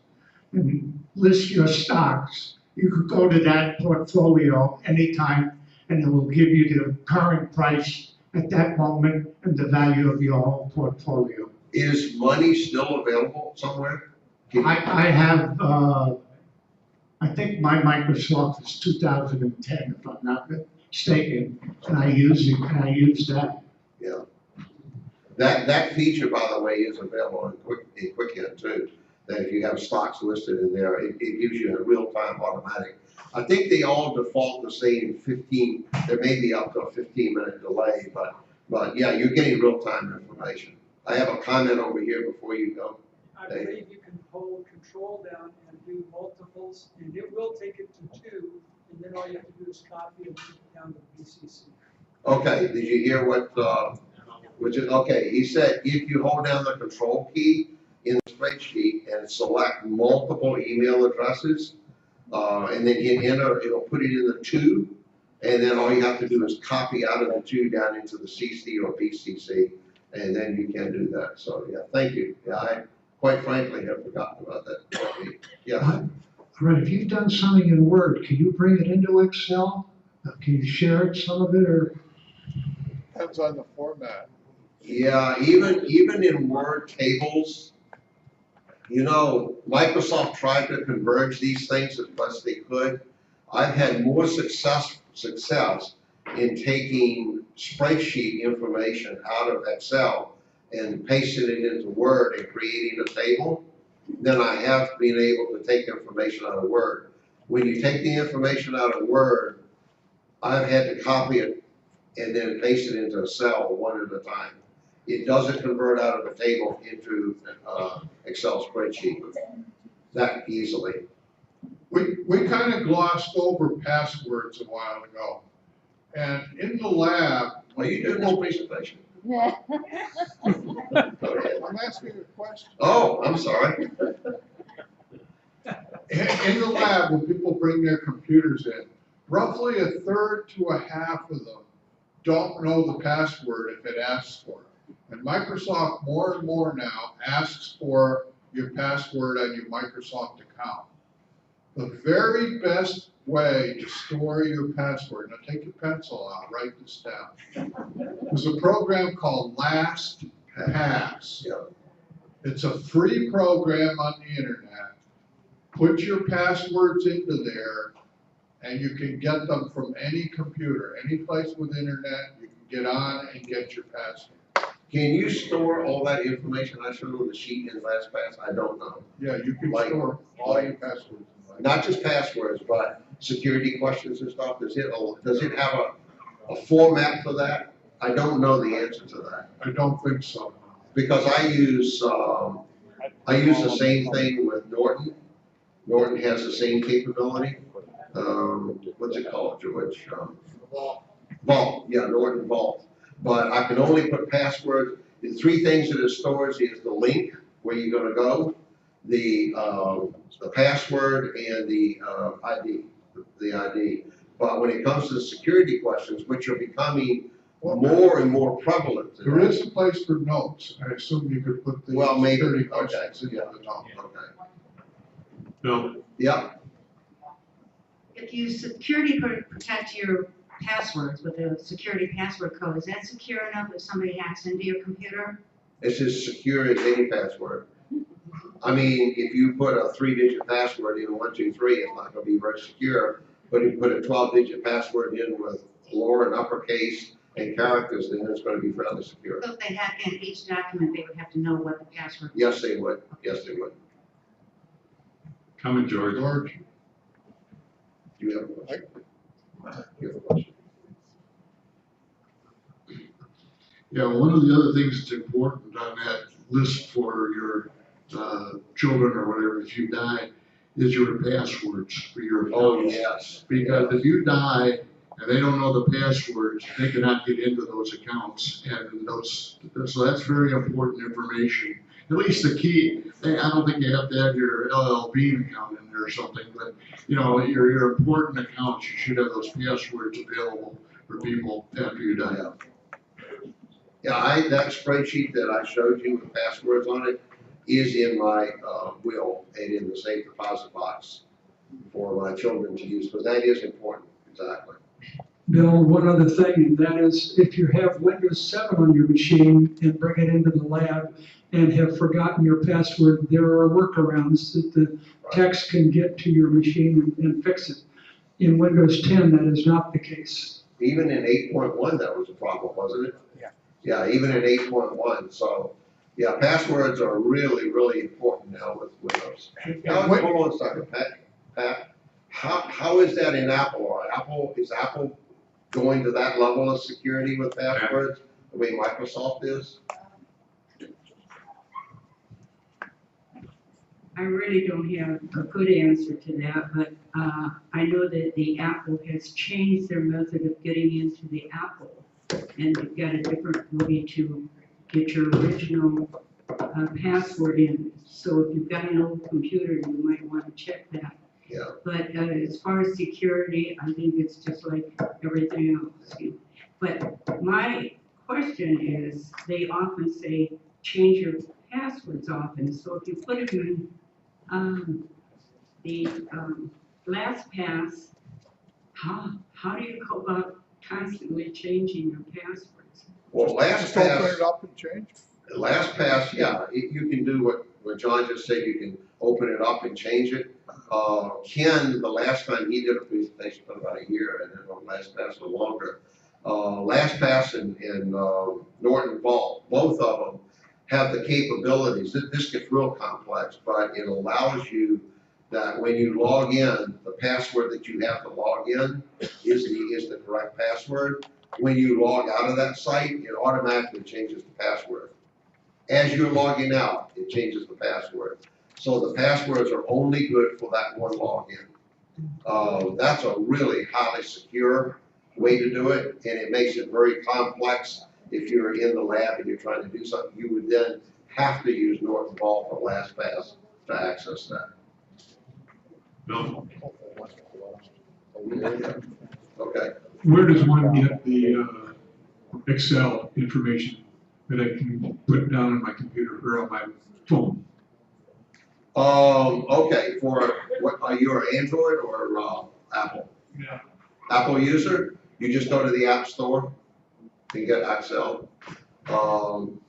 and list your stocks, you could go to that portfolio anytime and it will give you the current price at that moment and the value of your whole portfolio. Is Money still available somewhere? I have, I think my Microsoft is 2010, if I'm not mistaken, and I use it, and I use that. Yeah. That feature, by the way, is available in Quicken too. That if you have stocks listed in there, it gives you a real-time automatic. I think they all default to saying 15. There may be up to a 15-minute delay, but yeah, you're getting real-time information. I have a comment over here before you go. I believe you can hold control down and do multiples, and it will take it to 2, and then all you have to do is copy and move it down to BCC. Okay, did you hear what, okay, he said if you hold down the control key in the spreadsheet and select multiple email addresses, and then hit enter, it'll put it in the 2, And then all you have to do is copy out of the two down into the CC or BCC, and then you can do that. So, yeah, thank you. Yeah, I quite frankly have forgotten about that. Yeah. All right, if you've done something in Word, can you bring it into Excel? Can you share it, some of it, or? Depends on the format. Yeah, even in Word tables, you know, Microsoft tried to converge these things as best they could. I've had more success in taking spreadsheet information out of Excel and pasting it into Word and creating a table than I have been able to take information out of Word. When you take the information out of Word, I've had to copy it and then paste it into a cell one at a time. It doesn't convert out of a table into Excel spreadsheet that easily. We kind of glossed over passwords a while ago. And in the lab. Are you doing this presentation? I'm asking a question. Oh, I'm sorry. In the lab, when people bring their computers in, roughly a third to a half of them don't know the password if it asks for it. And Microsoft more and more now asks for your password on your Microsoft account. The very best way to store your password, now take your pencil out, write this down. There's a program called LastPass. It's a free program on the internet. Put your passwords into there, and you can get them from any computer, any place with internet. You can get on and get your password. Can you store all that information I showed on the sheet in LastPass? I don't know. Yeah, you can store all your passwords. Not just passwords, but security questions and stuff. Does it have a format for that? I don't know the answer to that. I don't think so. Because I use the same thing with Norton. Norton has the same capability. What's it called, George? Vault. Yeah, Norton Vault. But I can only put passwords. The three things that it stores is the link where you're going to go, the password, and the ID. But when it comes to security questions, which are becoming more and more prevalent today, there is a place for notes. I assume you could put the security questions in the top. Okay. Bill? Yep. If you security protect your passwords with a security password code, is that secure enough if somebody hacks into your computer? It's as secure as any password. I mean, if you put a 3-digit password in 1, 2, 3, it's not going to be very secure. But if you put a 12-digit password in with lower and uppercase and characters, then it's going to be fairly secure. So if they hack in each document, they would have to know what the password was? Yes, they would. Yes, they would. Come in, George. George. Do you have a question? You have a question? Yeah, one of the other things that's important on that list for your children or whatever, if you die, is your passwords for your accounts. Oh, yes. Because if you die and they don't know the passwords, they cannot get into those accounts. And so that's very important information. At least the key, I don't think you have to have your LLB account in there or something, but you know, your important accounts, you should have those passwords available for people after you die. Yeah, that spreadsheet that I showed you with passwords on it is in my will and in the safe deposit box for my children to use, because that is important, exactly. Bill, one other thing, and that is if you have Windows 7 on your machine and bring it into the lab and have forgotten your password, there are workarounds that the techs can get to your machine and fix it. In Windows 10, that is not the case. Even in 8.1, that was a problem, wasn't it? Yeah. Yeah, even in 8.1. So, yeah, passwords are really, really important now with Windows. Now, hold on a second, Pat. How is that in Apple? Is Apple going to that level of security with passwords the way Microsoft is? I really don't have a good answer to that, but I know that the Apple has changed their method of getting into the Apple, and they've got a different way to get your original password in. So if you've got an old computer, you might want to check that. Yeah. But as far as security, I think it's just like everything else. But my question is, they often say, change your passwords often. So if you put them in the LastPass, how do you go about constantly changing your passwords? Well, Just open LastPass, it up and change. LastPass, yeah, you can do what John just said, you can open it up and change it. Ken, the last time he did a presentation, about a year, and then on LastPass for longer. LastPass and Norton Vault, both of them have the capabilities. This gets real complex, but it allows you that when you log in, the password that you have to log in is the correct password. When you log out of that site, it automatically changes the password. As you're logging out, it changes the password. So the passwords are only good for that one login. That's a really highly secure way to do it, and it makes it very complex. If you're in the lab and you're trying to do something, you would then have to use Norton Vault for LastPass to access that. No. Okay. Where does one get the Excel information that I can put down on my computer or on my phone? Okay, for what, are you an Android or Apple? Yeah. Apple user, you just go to the App Store and get Excel.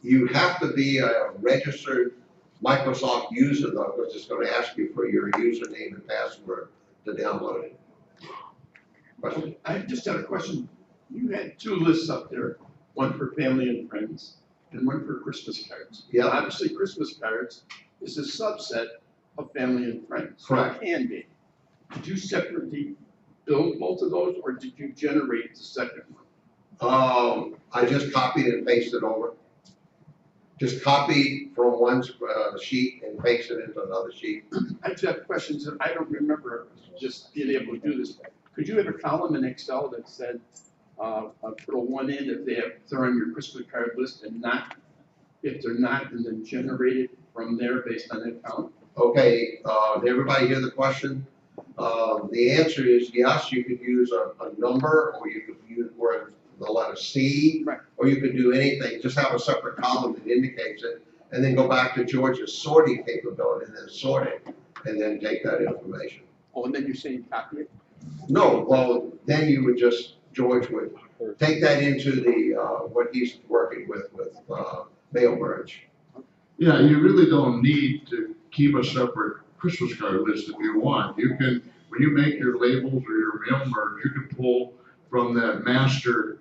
You have to be a registered Microsoft user though, because it's going to ask you for your username and password to download it. Question? I just had a question. You had two lists up there, one for family and friends and one for Christmas cards. Yeah. Obviously, Christmas cards is a subset of family and friends. Correct. It can be. Did you separately build both of those, or did you generate the second one? I just copied and pasted over. Just copied from one sheet and pasted into another sheet. I just have questions that I don't remember just being able to do this. Could you have a column in Excel that said, put a 1 in if they're on your Christmas card list and not, if they're not, and then generate it from there based on that column? Okay, did everybody hear the question? The answer is yes, you could use a number, or you could use the letter C, right, or you could do anything, just have a separate column that indicates it, and then go back to George's sorting capability, and then sort it, and then take that information. Oh, and then you're saying copy it? No, well, then you would just, George would take that into the, what he's working with Mail Merge. Yeah, you really don't need to keep a separate Christmas card list if you want. You can, when you make your labels or your mail merge, you can pull from that master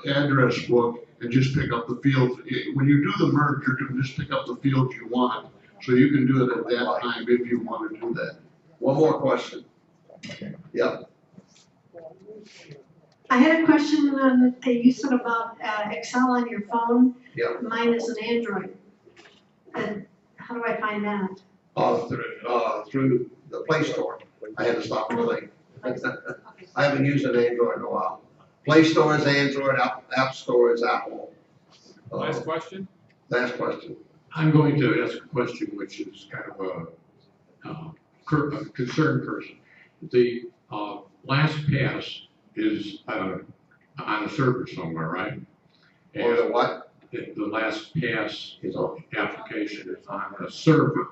address book and just pick up the fields. When you do the merge, you can just pick up the fields you want. So you can do it at that time if you want to do that. One more question. Yeah. I had a question on, you said about Excel on your phone. Yeah. Mine is an Android. And how do I find that? Through the Play Store. I had to stop the thing. I haven't used an Android in a while. Play Store is Android, App Store is Apple. Last question? Last question. I'm going to ask a question which is kind of a concerned person. The LastPass is on a server somewhere, right? Or the what? The LastPass application is on a server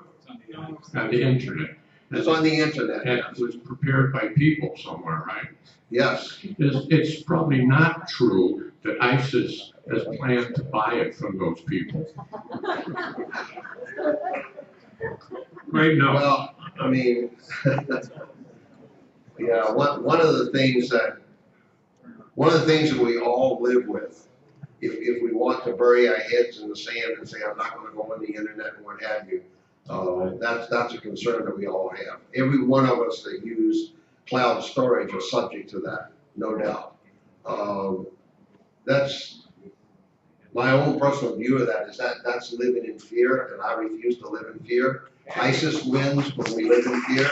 on the internet. It's on the internet. And it was prepared by people somewhere, right? Yes. It's probably not true that ISIS has planned to buy it from those people. Right now. Well, I mean, yeah, one of the things that we all live with, if we want to bury our heads in the sand and say, I'm not going to go on the internet and what have you, that's a concern that we all have. Every one of us that use cloud storage are subject to that, no doubt. That's my own personal view of that, is that's living in fear, and I refuse to live in fear. ISIS wins when we live in fear,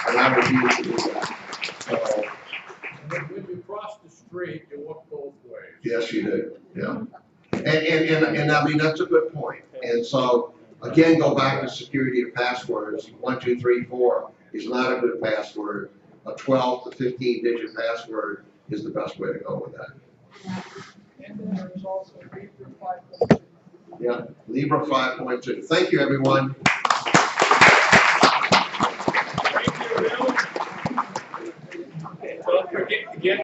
and I refuse to do that. When you cross the street, you look both ways. Yes, you do, yeah. And I mean, that's a good point. And so, again, go back to security of passwords, 1, 2, 3, 4. is not a good password. A 12 to 15 digit password is the best way to go with that. And then there's also Libra 5.2. Yeah, Libra 5.2. Thank you, everyone.